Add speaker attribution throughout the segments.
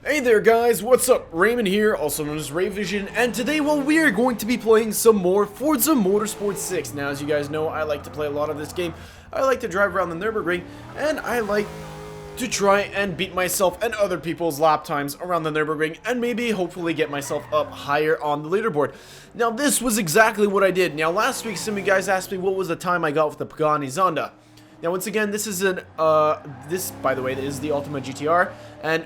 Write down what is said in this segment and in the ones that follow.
Speaker 1: Hey there guys, what's up? Raymond here, also known as Ray Vision, and today, well, we are going to be playing some more Forza Motorsport 6. Now, as you guys know, I like to play a lot of this game. I like to drive around the Nurburgring, and I like to try and beat myself and other people's lap times around the Nurburgring, and maybe, hopefully, get myself up higher on the leaderboard. Now, this was exactly what I did. Now, last week, some of you guys asked me what was the time I got with the Pagani Zonda. Now, once again, this is this, by the way, is the Ultima GTR, and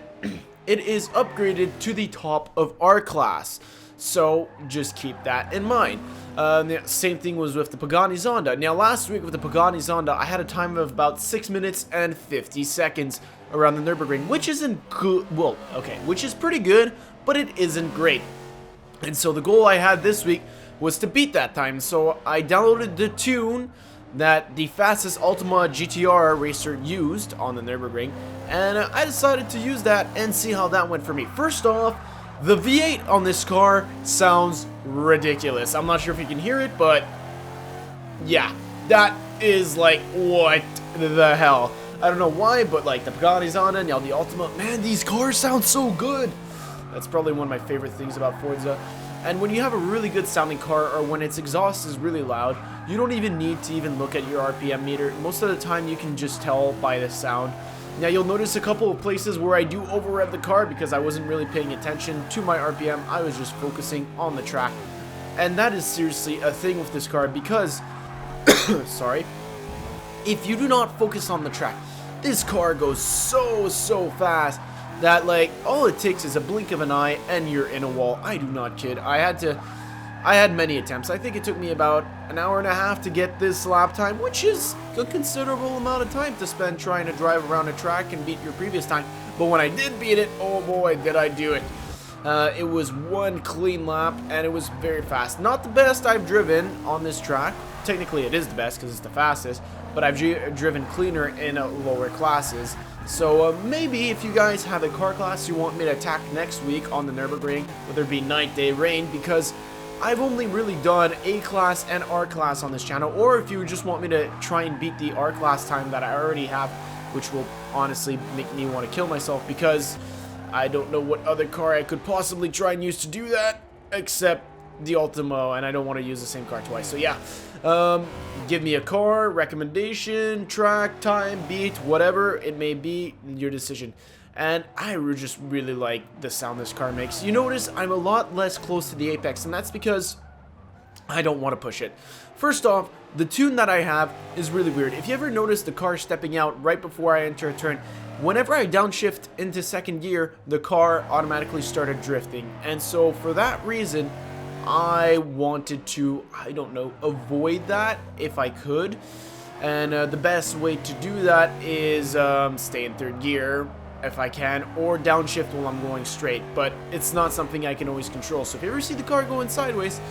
Speaker 1: it is upgraded to the top of our class, so just keep that in mind. The same thing was with the Pagani Zonda. Now, last week with the Pagani Zonda, I had a time of about 6 minutes and 50 seconds around the Nurburgring, which isn't good. Well, okay, which is pretty good, but it isn't great. And so the goal I had this week was to beat that time. So I downloaded the tune that the fastest Ultima GTR racer used on the Nurburgring, and I decided to use that and see how that went for me. First off, the V8 on this car sounds ridiculous. I'm not sure if you can hear it, but yeah, that is like, what the hell? I don't know why, but like the Pagani's on it, now the Ultima, man, these cars sound so good. That's probably one of my favorite things about Forza. And when you have a really good sounding car, or when its exhaust is really loud, you don't even need to even look at your RPM meter. Most of the time you can just tell by the sound. Now you'll notice a couple of places where I do over rev the car because I wasn't really paying attention to my RPM. I was just focusing on the track. And that is seriously a thing with this car because, sorry, if you do not focus on the track, this car goes so fast that, like, all it takes is a blink of an eye and you're in a wall. I do not kid. I had many attempts. I think it took me about an hour and a half to get this lap time, which is a considerable amount of time to spend trying to drive around a track and beat your previous time. But when I did beat it, oh boy, did I do it. It was one clean lap, and it was very fast. Not the best I've driven on this track. Technically, it is the best because it's the fastest, but I've driven cleaner in lower classes. So maybe if you guys have a car class you want me to attack next week on the Nurburgring, whether it be night, day, rain, because I've only really done A class and R class on this channel, or if you just want me to try and beat the R class time that I already have, which will honestly make me want to kill myself because I don't know what other car I could possibly try and use to do that, except the Ultima, and I don't want to use the same car twice. So yeah, give me a car, recommendation, track, time, beat, whatever it may be, your decision. And I just really like the sound this car makes. You notice I'm a lot less close to the apex, and that's because I don't want to push it. First off, the tune that I have is really weird. If you ever notice the car stepping out right before I enter a turn, whenever I downshift into second gear, the car automatically started drifting. And so for that reason, I wanted to, I don't know, avoid that if I could. And the best way to do that is stay in third gear if I can, or downshift while I'm going straight. But it's not something I can always control. So if you ever see the car going sideways,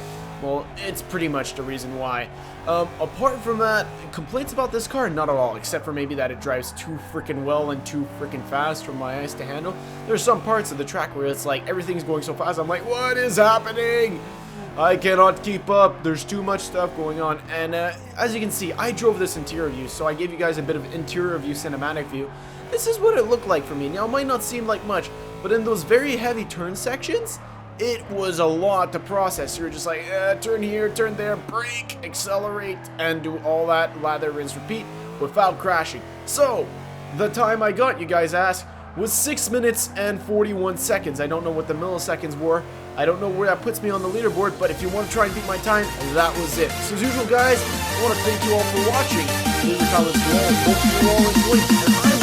Speaker 1: well, it's pretty much the reason why. Apart from that, complaints about this car, not at all, except for maybe that it drives too freaking well and too freaking fast for my eyes to handle. There's some parts of the track where it's like everything's going so fast, I'm like, what is happening? I cannot keep up. There's too much stuff going on. And as you can see, I drove this interior view, so I gave you guys a bit of interior view cinematic view. This is what it looked like for me. Now, it might not seem like much, but in those very heavy turn sections, it was a lot to process. You were just like, turn here, turn there, brake, accelerate, and do all that lather, rinse, repeat without crashing. So, the time I got, you guys ask, was 6 minutes and 41 seconds. I don't know what the milliseconds were. I don't know where that puts me on the leaderboard, but if you want to try and beat my time, that was it. So as usual, guys, I want to thank you all for watching. Leave your comments below. Hope you all enjoyed, and I